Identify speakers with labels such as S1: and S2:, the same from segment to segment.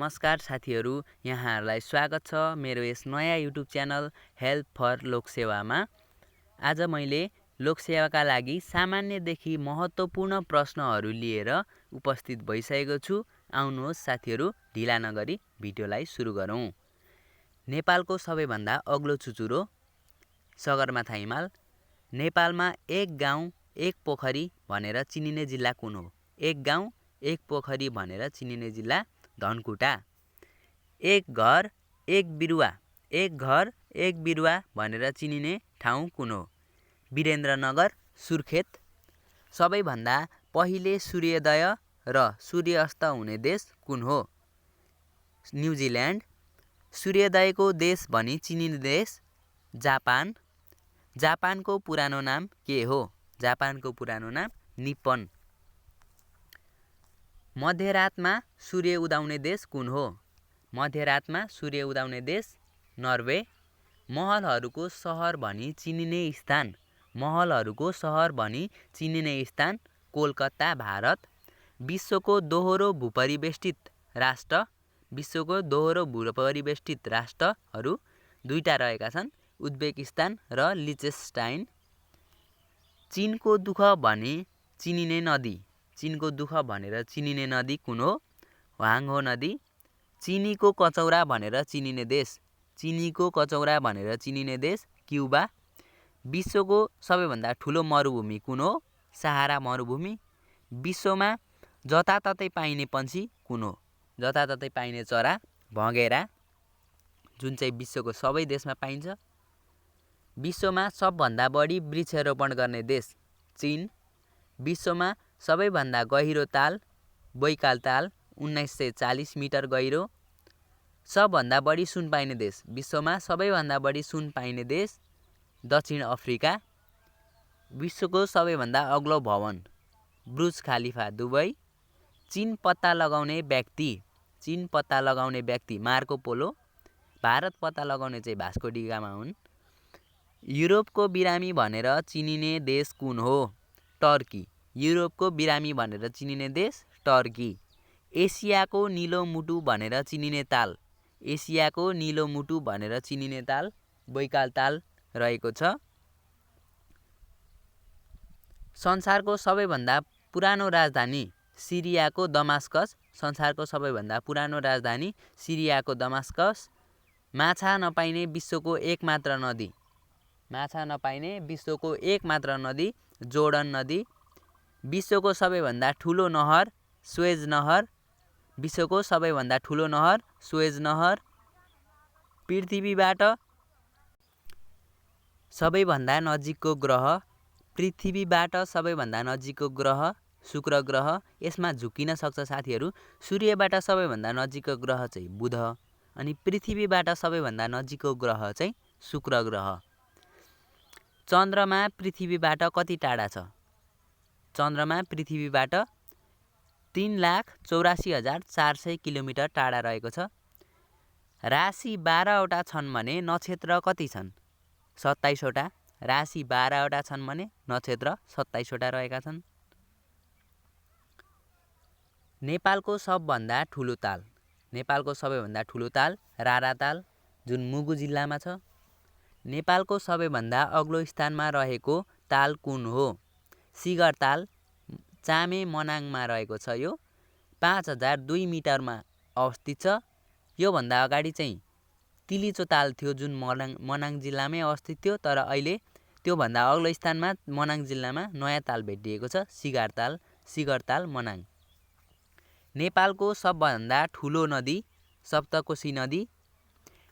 S1: नमस्कार साथीहरू, यहाँहरूलाई स्वागत छ मेरो यस नयाँ युट्युब च्यानल हेल्प फर लोकसेवामा। आज मैले लोकसेवाका लागि सामान्यदेखि महत्त्वपूर्ण प्रश्नहरू लिएर उपस्थित भइसकेको छु। आउनुहोस् साथीहरू, ढिला नगरी भिडियोलाई सुरु गरौँ। नेपालको सबैभन्दा अग्लो चुचुरो सगरमाथा हिमाल। नेपालमा एक गाउँ एक पोखरी भनेर चिनिने जिल्ला कुन हो? एक गाउँ एक पोखरी भनेर चिनिने जिल्ला धनकुटा। एक घर एक बिरुवा भनेर चिनिने ठाउँ कुन हो? वीरेन्द्रनगर, सुर्खेत। सबैभन्दा पहिले सूर्योदय र सूर्यास्त हुने देश कुन हो? न्युजिल्यान्ड। सूर्योदयको देश भनी चिनिने देश जापान। जापानको पुरानो नाम के हो? जापानको पुरानो नाम निप्पन। मध्यरातमा सूर्य उदाउने देश कुन हो? मध्यरातमा सूर्य उदाउने देश नर्वे। महलहरूको सहर भनी चिनिने स्थान कोलकाता, भारत। विश्वको दोहोरो भूपरिवेष्टित राष्ट्रहरू दुईटा रहेका छन्, उज्बेकिस्तान र लिचेनस्टाइन। चीनको दुःख भनेर चिनिने नदी कुन हो? ह्वाङ्हो नदी। चिनीको कचौरा भनेर चिनिने देश क्युबा। विश्वको सबैभन्दा ठुलो मरुभूमि कुन हो? सहारा मरुभूमि। विश्वमा जताततै पाइने पन्छी कुन हो? जताततै पाइने चरा भँगेरा, जुन चाहिँ विश्वको सबै देशमा पाइन्छ। विश्वमा सबभन्दा बढी वृक्षारोपण गर्ने देश चीन। विश्वमा सबैभन्दा गहिरो ताल बैकाल ताल, 1940 मिटर गहिरो। सबभन्दा बढी सुन पाइने देश, विश्वमा सबैभन्दा बढी सुन पाइने देश दक्षिण अफ्रिका। विश्वको सबैभन्दा अग्लो भवन बुर्ज खलिफा, दुबई। चीन पत्ता लगाउने व्यक्ति मार्को पोलो। भारत पत्ता लगाउने चाहिँ भास्को डी गामा हुन्। युरोपको बिरामी भनेर चिनिने देश कुन हो? टर्की। युरोपको बिरामी भनेर चिनिने देश टर्की। एसियाको निलो मुटु भनेर चिनिने ताल बैकाल ताल रहेको छ। संसारको सबैभन्दा पुरानो राजधानी सिरियाको दमास्कस। माछा नपाइने विश्वको एकमात्र नदी जोर्डन नदी। विश्वको सबैभन्दा ठुलो नहर सुएज नहर। पृथ्वीबाट सबैभन्दा नजिकको ग्रह शुक्र ग्रह। यसमा झुकिन सक्छ साथीहरू। सूर्यबाट सबैभन्दा नजिकको ग्रह चाहिँ बुध, अनि पृथ्वीबाट सबैभन्दा नजिकको ग्रह चाहिँ शुक्र ग्रह। चन्द्रमा पृथ्वीबाट कति टाढा छ? चन्द्रमा पृथ्वीबाट 3,84,400 किलोमिटर टाढा रहेको छ। राशि 12वटा छन् भने नक्षत्र कति छन्? 27वटा। राशि 12वटा छन् भने नक्षत्र 27वटा रहेका छन्। नेपालको सबैभन्दा ठुलो ताल राराताल, जुन मुगु जिल्लामा छ। नेपालको सबैभन्दा अग्लो स्थानमा रहेको ताल कुन हो? सिगर ताल, चामे मनाङमा रहेको छ। यो 5002 मिटरमा अवस्थित छ। योभन्दा अगाडि चाहिँ तिलिचो ताल थियो, जुन मनाङ जिल्लामै अवस्थित थियो, तर अहिले त्योभन्दा अग्लो स्थानमा मनाङ जिल्लामा नयाँ ताल भेटिएको छ, सिगर ताल मनाङ। नेपालको सबभन्दा ठुलो नदी सप्तकोशी नदी।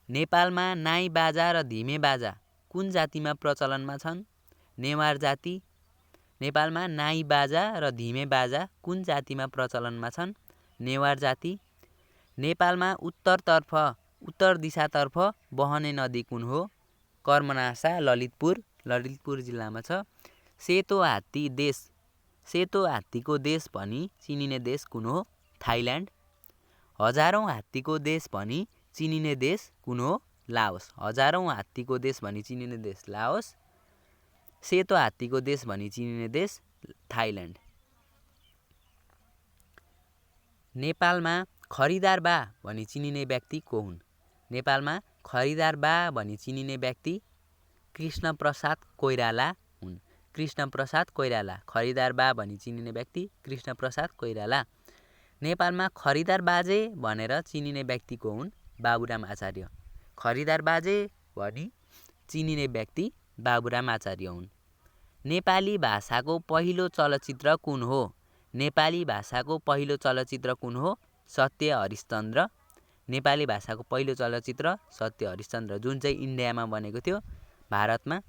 S1: नेपालमा नाई बाजा र धिमे बाजा कुन जातिमा प्रचलनमा छन्? नेवार जाति। नेपालमा नाई बाजा र धिमे बाजा कुन जातिमा प्रचलनमा छन्? नेवार जाति। नेपालमा उत्तर दिशातर्फ बहने नदी कुन हो? कर्मनासा, ललितपुर जिल्लामा छ। सेतो हात्तीको देश भनी चिनिने देश कुन हो? थाइल्यान्ड। हजारौं हात्तीको देश भनी चिनिने देश कुन हो? लाओस। सेतो हात्तीको देश भनी चिनिने देश थाइल्यान्ड। नेपालमा खरिदार बा भनी चिनिने व्यक्ति को हुन्? नेपालमा खरिदार बा भनी चिनिने व्यक्ति कृष्णप्रसाद कोइराला हुन्। कृष्णप्रसाद कोइराला। खरिदार बा भनी चिनिने व्यक्ति कृष्णप्रसाद कोइराला। नेपालमा खरिदार बाजे भनेर चिनिने व्यक्ति को हुन्? बाबुराम आचार्य। खरिदार बाजे भनी चिनिने व्यक्ति बाबुराम आचार्य हुन्। नेपाली भाषाको पहिलो चलचित्र कुन हो? नेपाली भाषाको पहिलो चलचित्र कुन हो? सत्य हरिश्चन्द्र। नेपाली भाषाको पहिलो चलचित्र सत्य हरिश्चन्द्र, जुन चाहिँ इन्डियामा बनेको थियो, भारतमा।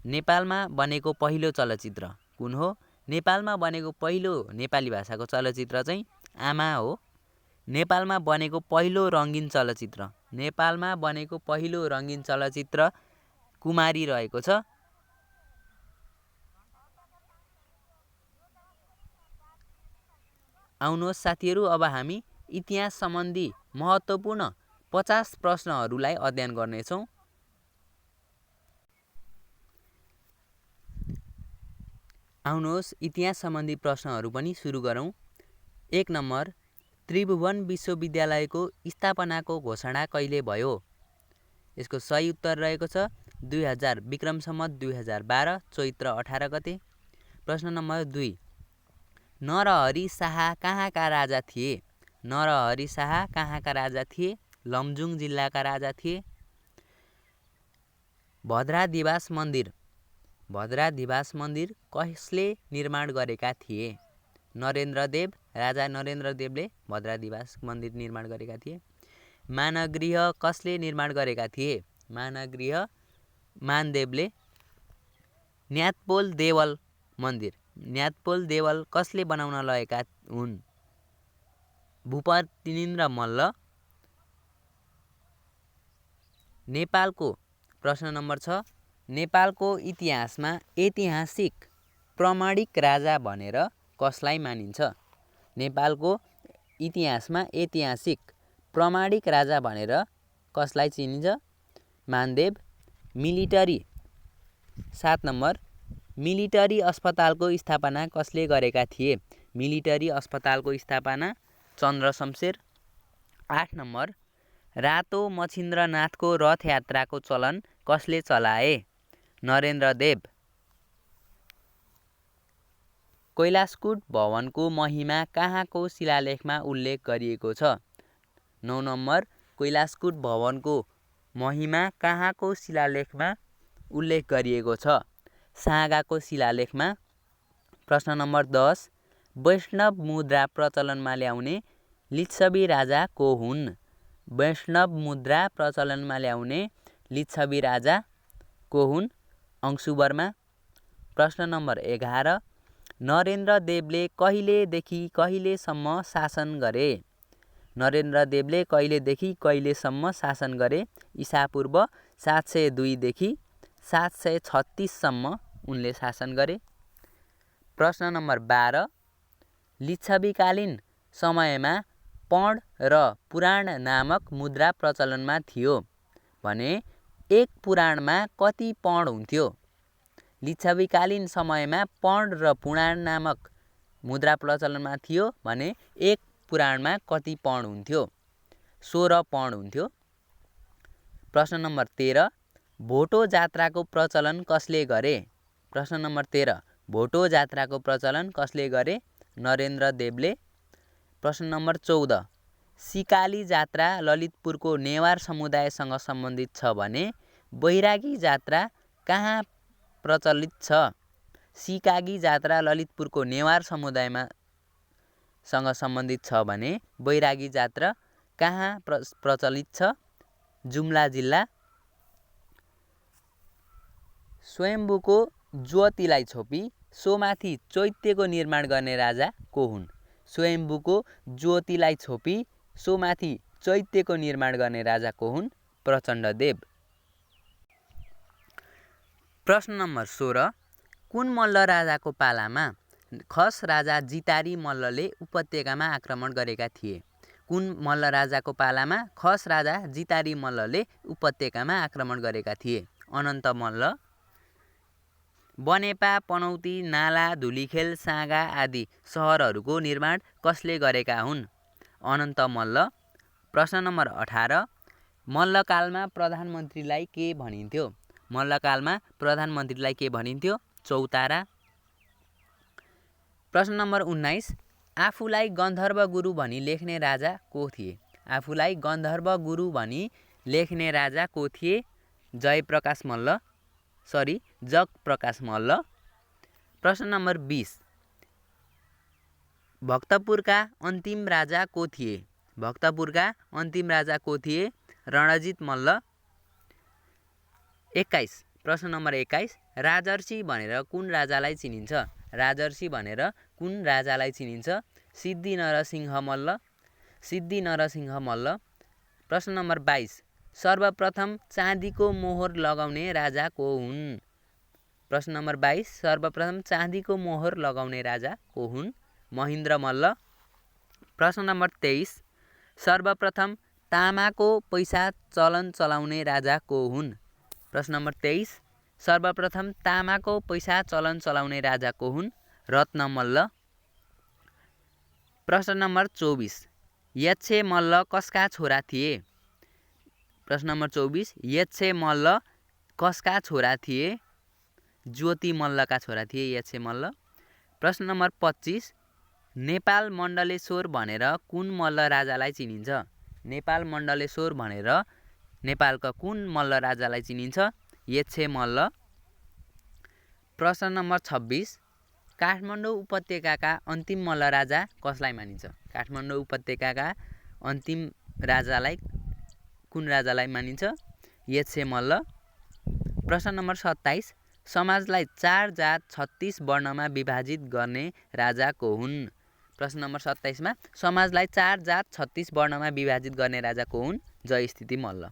S1: नेपालमा बनेको पहिलो चलचित्र कुन हो? नेपालमा बनेको पहिलो नेपाली भाषाको चलचित्र चाहिँ आमा हो। नेपालमा बनेको पहिलो रङ्गीन चलचित्र, नेपालमा बनेको पहिलो रङ्गीन चलचित्र कुमारी रहेको छ। आउनुहोस् साथीहरू, अब हामी इतिहास सम्बन्धी महत्त्वपूर्ण 50 प्रश्नहरूलाई अध्ययन गर्नेछौँ। आउनुहोस् इतिहास सम्बन्धी प्रश्नहरू पनि सुरु गरौँ। 1 नम्बर, त्रिभुवन विश्वविद्यालयको स्थापनाको घोषणा कहिले भयो? यसको सही उत्तर रहेको छ 2000 विक्रम सम्वत 2012 चैत्र 18 गते। प्रश्न नम्बर 2, नरहरि शाह कहाँका राजा थिए? नरहरि शाह कहाँका राजा थिए? लमजुङ जिल्लाका राजा थिए। भद्राधिवास मन्दिर, भद्राधिवास मन्दिर कसले निर्माण गरेका थिए? नरेन्द्रदेव, राजा नरेन्द्रदेवले भद्राधिवास मन्दिर निर्माण गरेका थिए। मानगृह कसले निर्माण गरेका थिए? मानगृह मानदेवले। न्यातपोल देवल मन्दिर, न्यातपोल देवल कसले बनाउन लगेका हुन्? भूपतिन्द्र मल्ल। नेपालको प्रश्न नम्बर 6, नेपालको इतिहासमा ऐतिहासिक प्रामाणिक राजा भनेर कसलाई मानिन्छ? नेपालको इतिहासमा ऐतिहासिक प्रामाणिक राजा भनेर कसलाई चिनिन्छ? मानदेव। मिलिटरी 7 नम्बर, मिलिटरी अस्पतालको स्थापना कसले गरेका थिए? मिलिटरी अस्पतालको स्थापना चन्द्रशमशेर। 8 नम्बर, रातो मछिन्द्रनाथको रथ यात्राको चलन कसले चलाए? नरेन्द्रदेव। कैलाशकूट भवनको महिमा कहाँको शिलालेखमा उल्लेख गरिएको छ? 9 नम्बर, कैलाशकूट भवनको महिमा कहाँको शिलालेखमा उल्लेख गरिएको छ? सागाको शिलालेखमा। प्रश्न नम्बर 10, वैष्णव मुद्रा प्रचलनमा ल्याउने लिच्छवी राजा को हुन्? वैष्णव मुद्रा प्रचलनमा ल्याउने लिच्छवी राजा को हुन्? अंशुवर्मा। प्रश्न नम्बर 11, नरेन्द्रदेवले कहिलेदेखि कहिलेसम्म शासन गरे? नरेन्द्रदेवले कहिलेदेखि कहिलेसम्म शासन गरे? ईसापूर्व 702 देखि 736 सम्म उनले शासन गरे। प्रश्न नम्बर 12, लिच्छवीकालीन समयमा पौड र पुराण नामक मुद्रा प्रचलनमा थियो भने एक पुराणमा कति पौड हुन्थ्यो? लिच्छवीकालीन समयमा पौड र पुराण नामक मुद्रा प्रचलनमा थियो भने एक पुराणमा कति पौड हुन्थ्यो? 16 पौड हुन्थ्यो। प्रश्न नम्बर 13, भोटो जात्राको प्रचलन कसले गरे? प्रश्न नम्बर 13, भोटो जात्राको प्रचलन कसले गरे? नरेन्द्रदेवले। प्रश्न नम्बर 14, सिकाली जात्रा ललितपुरको नेवार समुदायसँग सम्बन्धित छ भने बैरागी जात्रा कहाँ प्रचलित छ? सिकागी जात्रा ललितपुरको नेवार समुदायसँग सम्बन्धित छ भने बैरागी जात्रा कहाँ प्रचलित छ? जुम्ला जिल्ला। स्वयम्भूको ज्योतिलाई छोपी सोमाथि चैत्यको निर्माण गर्ने राजा को हुन्? स्वयम्भूको ज्योतिलाई छोपी सोमाथि चैत्यको निर्माण गर्ने राजा को हुन्? प्रचण्डदेव। प्रश्न नम्बर 16, कुन मल्ल राजाको पालामा खस राजा जितारी मल्लले उपत्यकामा आक्रमण गरेका थिए? कुन मल्ल राजाको पालामा खस राजा जितारी मल्लले उपत्यकामा आक्रमण गरेका थिए? अनन्त मल्ल। बनेपा, पनौती, नाला, धुलिखेल, सागा आदि सहरहरूको निर्माण कसले गरेका हुन्? अनन्त मल्ल। प्रश्न नम्बर 18 मल्लकालमा प्रधानमन्त्रीलाई के भनिन्थ्यो? मल्लकालमा प्रधानमन्त्रीलाई के भनिन्थ्यो? चौतारा। प्रश्न नम्बर 19 आफूलाई गन्धर्व गुरु भनी लेख्ने राजा को थिए? आफूलाई गन्धर्व गुरु भनी लेख्ने राजा को थिए? जगप्रकाश मल्ल। प्रश्न नम्बर 20 भक्तपुरका अन्तिम राजा को थिए? भक्तपुरका अन्तिम राजा को थिए? रणजित मल्ल। 21 प्रश्न नम्बर 21 राजर्षि भनेर कुन राजालाई चिनिन्छ? राजर्षि भनेर कुन राजालाई चिनिन्छ? सिद्धि नरसिंह मल्ल। प्रश्न नम्बर 22 सर्वप्रथम चाँदीको मोहर लगाउने राजा को हुन्? प्रश्न नम्बर 22 सर्वप्रथम चाँदीको मोहर लगाउने राजा को हुन्? महेन्द्र मल्ल। प्रश्न नम्बर 23 सर्वप्रथम तामाको पैसा चलन चलाउने राजा को हुन्? प्रश्न नम्बर 23 सर्वप्रथम तामाको पैसा चलन चलाउने राजा को हुन्? रत्न मल्ल। प्रश्न नम्बर 24 यच्छे मल्ल कसका छोरा थिए? प्रश्न नम्बर 24 यच्छे मल्ल कसका छोरा थिए? ज्योति मल्लका छोरा थिए यच्छे मल्ल। प्रश्न नम्बर 25 नेपाल मण्डलेश्वर भनेर कुन मल्ल राजालाई चिनिन्छ? नेपाल मण्डलेश्वर भनेर नेपालका कुन मल्ल राजालाई चिनिन्छ? यच्छे मल्ल। प्रश्न नम्बर 26 काठमाडौँ उपत्यकाका अन्तिम मल्ल राजा कसलाई मानिन्छ? काठमाडौँ उपत्यकाका अन्तिम राजालाई कुन राजालाई मानिन्छ? यच्छे मल्ल। प्रश्न नम्बर 27 समाजलाई 4 जात 36 वर्णमा विभाजित गर्ने राजा को हुन्? प्रश्न नम्बर 27 मा समाजलाई 4 जात 36 वर्णमा विभाजित गर्ने राजा को हुन्? जयस्थिति मल्ल।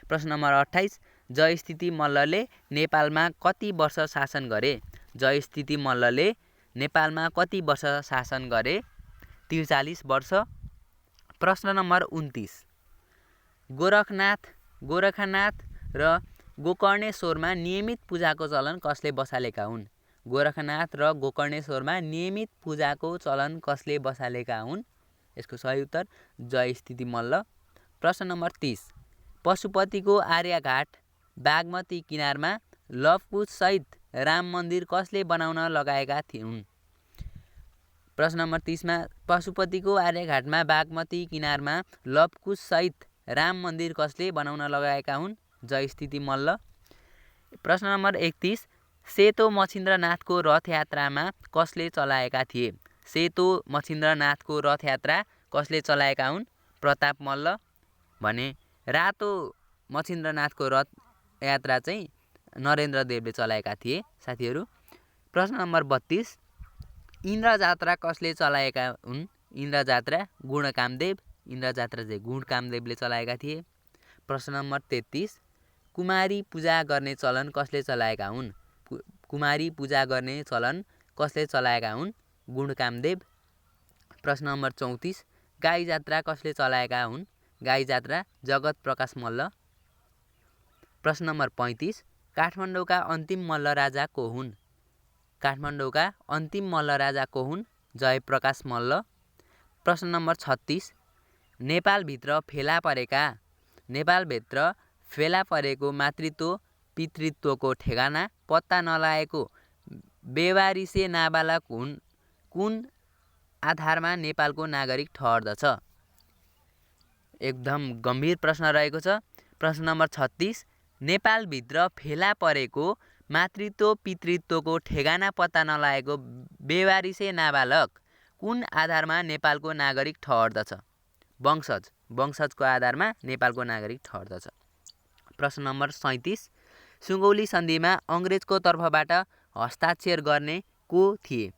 S1: प्रश्न नम्बर 28 जयस्थिति मल्लले नेपालमा कति वर्ष शासन गरे? जयस्थिति मल्लले नेपालमा कति वर्ष शासन गरे? 43 वर्ष। प्रश्न नम्बर 29 गोरखनाथ र गोकर्णेश्वरमा नियमित पूजाको चलन कसले बसालेका हुन्? गोरखनाथ र गोकर्णेश्वरमा नियमित पूजाको चलन कसले बसालेका हुन्? यसको सही उत्तर जयस्थिति मल्ल। प्रश्न नम्बर 30 पशुपतिको आर्यघाट बागमती किनारमा लवकुश सहित राम मन्दिर कसले बनाउन लगाएका हुन्? प्रश्न नम्बर 30 मा पशुपतिको आर्यघाटमा बागमती किनारमा लवकुश सहित राम मन्दिर कसले बनाउन लगाएका हुन्? जयस्थिति मल्ल। प्रश्न नम्बर 31 सेतो मच्छिन्द्रनाथको रथयात्रामा कसले चलाएका थिए? सेतो मच्छिन्द्रनाथको रथयात्रा कसले चलाएका हुन्? प्रताप मल्ल। भने रातो मच्छिन्द्रनाथको रथयात्रा चाहिँ नरेन्द्र देवले चलाएका थिए साथीहरू। प्रश्न नम्बर 32 इन्द्र जात्रा कसले चलाएका हुन्? इन्द्र जात्रा गुणकामदेव। इन्द्र जात्रा चाहिँ गुणकामदेवले चलाएका थिए। प्रश्न नम्बर 33 कुमारी पूजा गर्ने चलन कसले चलाएका हुन्? कुमारी पूजा गर्ने चलन कसले चलाएका हुन्? गुणकामदेव। प्रश्न नम्बर 34 गाई जात्रा कसले चलाएका हुन्? गाई जात्रा जगत प्रकाश मल्ल। प्रश्न नम्बर 35 काठमाडौँका अन्तिम मल्ल राजा को हुन्? काठमाडौँका अन्तिम मल्ल राजा को हुन्? जयप्रकाश मल्ल। प्रश्न नम्बर 36 नेपालभित्र फेला परेको मातृत्व पितृत्वको ठेगाना पत्ता नलागेको बेवारिसे नाबालक कुन आधारमा नेपालको नागरिक ठहर्दछ? एकदम गम्भीर प्रश्न रहेको छ। प्रश्न नम्बर 36 नेपालभित्र फेला परेको मातृत्व पितृत्वको ठेगाना पत्ता नलागेको बेवारिसे नाबालक कुन आधारमा नेपालको नागरिक ठहर्दछ? वंशजको आधारमा नेपालको नागरिक ठहर्दछ। प्रश्न नम्बर 37 सुगौली सन्धिमा अङ्ग्रेजको तर्फबाट हस्ताक्षर गर्ने को थिए?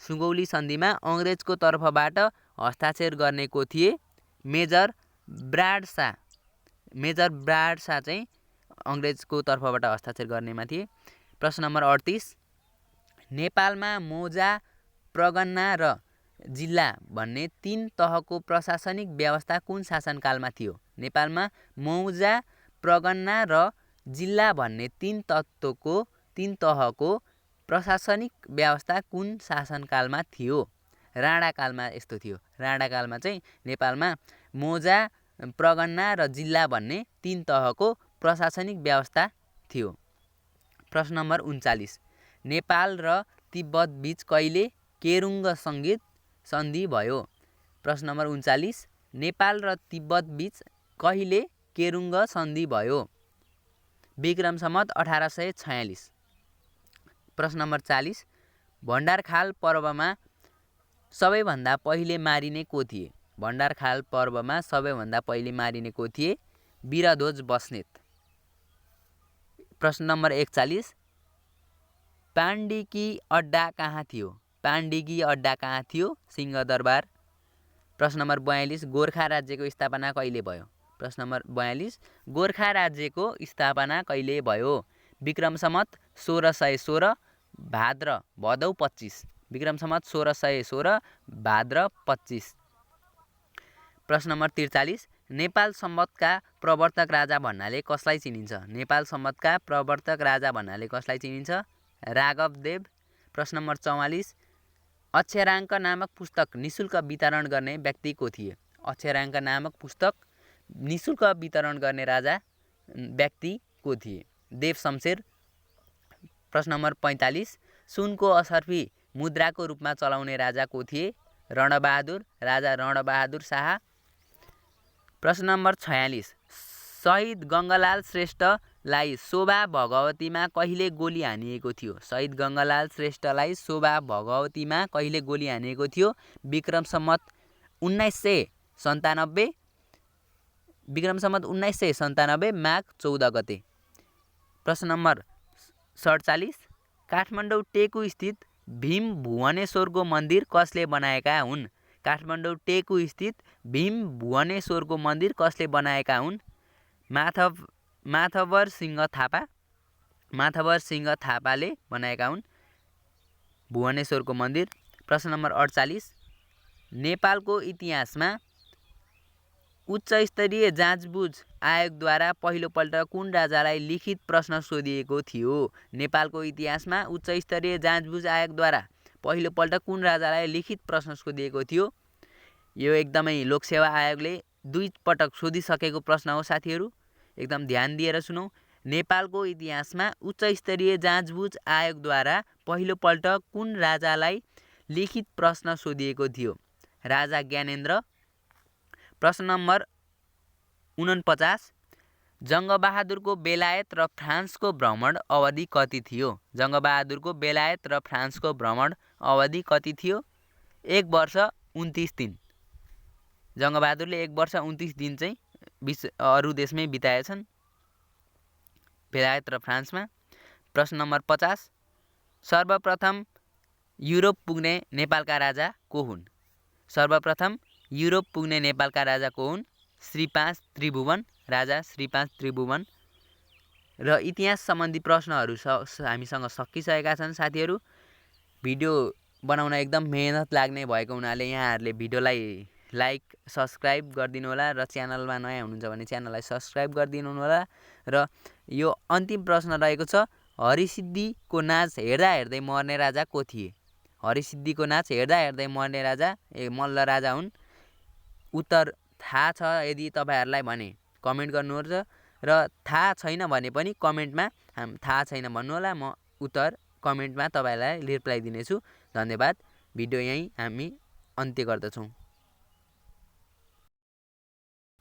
S1: सुगौली सन्धिमा अङ्ग्रेजको तर्फबाट हस्ताक्षर गर्ने को थिए? मेजर ब्राड शाह चाहिँ अङ्ग्रेजको तर्फबाट हस्ताक्षर गर्नेमा थिए। प्रश्न नम्बर 38 नेपालमा मौजा प्रगन्ना र जिल्ला भन्ने 3 तहको प्रशासनिक व्यवस्था कुन शासनकालमा थियो? नेपालमा मौजा प्रगन्ना र जिल्ला भन्ने 3 तहको प्रशासनिक व्यवस्था कुन शासनकालमा थियो? राणाकालमा यस्तो थियो। राणाकालमा चाहिँ नेपालमा मोजा, प्रगन्ना र जिल्ला भन्ने 3 तहको प्रशासनिक व्यवस्था थियो। प्रश्न नम्बर 39, नेपाल र तिब्बत बीच कहिले केरुङ्ग सन्धि भयो? प्रश्न नम्बर 39, नेपाल र तिब्बत बीच कहिले केरुङ्ग सन्धि भयो? विक्रम सम्वत 1846। प्रश्न नम्बर 40, भण्डारखाल पर्वमा सबैभन्दा पहिले मारिने को थिए? भण्डारखाल पर्वमा सबैभन्दा पहिले मारिने को थिए? वीरध्वज बस्नेत। प्रश्न नम्बर 41, पाण्डिकी अड्डा कहाँ थियो? पाण्डिकी अड्डा कहाँ थियो? सिंहदरबार। प्रश्न नम्बर 42, गोर्खा राज्यको स्थापना कहिले भयो? प्रश्न नम्बर 42, गोर्खा राज्यको स्थापना कहिले भयो? विक्रम सम्वत 1616 भदौ 25। विक्रम सम्वत 1616 भाद्र 25। प्रश्न नम्बर 43, नेपाल सम्वतका प्रवर्तक राजा भन्नाले कसलाई चिनिन्छ? नेपाल सम्वतका प्रवर्तक राजा भन्नाले कसलाई चिनिन्छ? राघवदेव। प्रश्न नम्बर 44, अक्षराङ्क नामक पुस्तक निशुल्क वितरण गर्ने व्यक्ति को थिए? अक्षराङ्क नामक पुस्तक निशुल्क वितरण गर्ने व्यक्ति को थिए? देव शमशेर। प्रश्न नम्बर 45, सुनको असर्फी मुद्राको रूपमा चलाउने राजा को थिए? रणबहादुर, राजा रणबहादुर शाह। प्रश्न नम्बर 46, शहीद गङ्गालाल श्रेष्ठलाई शोभा भगवतीमा कहिले गोली हानिएको थियो? शहीद गङ्गालाल श्रेष्ठलाई शोभा भगवतीमा कहिले गोली हानिएको थियो? विक्रम सम्वत 1997। विक्रम सम्वत 1997 माघ 14 गते। प्रश्न नम्बर 47, काठमाडौँ टेकु स्थित भीम भुवनेश्वरको मन्दिर कसले बनाएका हुन्? काठमाडौँ टेकु स्थित भीम भुवनेश्वरको मन्दिर कसले बनाएका हुन्? माथवर सिंह थापा। माथवर सिंह थापाले बनाएका हुन् भुवनेश्वरको मन्दिर। प्रश्न नम्बर 48, नेपालको इतिहासमा उच्च स्तरीय जाँचबुझ आयोगद्वारा पहिलोपल्ट कुन राजालाई लिखित प्रश्न सोधिएको थियो? नेपालको इतिहासमा उच्च स्तरीय जाँचबुझ आयोगद्वारा पहिलोपल्ट कुन राजालाई लिखित प्रश्न सोधिएको थियो? यो एकदमै लोकसेवा आयोगले 2 पटक सोधिसकेको प्रश्न हो साथीहरू, एकदम ध्यान दिएर सुनौँ। नेपालको इतिहासमा उच्च स्तरीय जाँचबुझ आयोगद्वारा पहिलोपल्ट कुन राजालाई लिखित प्रश्न सोधिएको थियो? राजा ज्ञानेन्द्र। प्रश्न नम्बर 49, जङ्गबहादुरको बेलायत र फ्रान्सको भ्रमण अवधि कति थियो? जङ्गबहादुरको बेलायत र फ्रान्सको भ्रमण अवधि कति थियो? 1 वर्ष 29 दिन। जङ्गबहादुरले 1 वर्ष 29 दिन चाहिँ अरू देशमै बिताएछन्, बेलायत र फ्रान्समा। प्रश्न नम्बर 50, सर्वप्रथम युरोप पुग्ने नेपालका राजा को हुन्? सर्वप्रथम युरोप पुग्ने नेपालका राजा को हुन्? श्री 5 त्रिभुवन, राजा श्री 5 त्रिभुवन। र इतिहास सम्बन्धी प्रश्नहरू हामीसँग सकिसकेका छन् साथीहरू। भिडियो बनाउन एकदम मेहनत लाग्ने भएको हुनाले यहाँहरूले भिडियोलाई लाइक सब्सक्राइब गरिदिनु होला र च्यानलमा नयाँ हुनुहुन्छ भने च्यानललाई सब्सक्राइब गरिदिनु होला। र यो अन्तिम प्रश्न रहेको छ, हरिसिद्धिको नाच हेर्दा हेर्दै मर्ने राजा को थिए? हरिसिद्धिको नाच हेर्दा हेर्दै मर्ने राजा मल्ल राजा हुन्। उत्तर थाहा छ यदि तपाईँहरूलाई भने कमेन्ट गर्नुहोस् र थाहा छैन भने पनि कमेन्टमा थाहा छैन भन्नुहोला, म उत्तर कमेन्टमा तपाईँलाई रिप्लाई दिनेछु। धन्यवाद। भिडियो यहीँ हामी अन्त्य गर्दछौँ।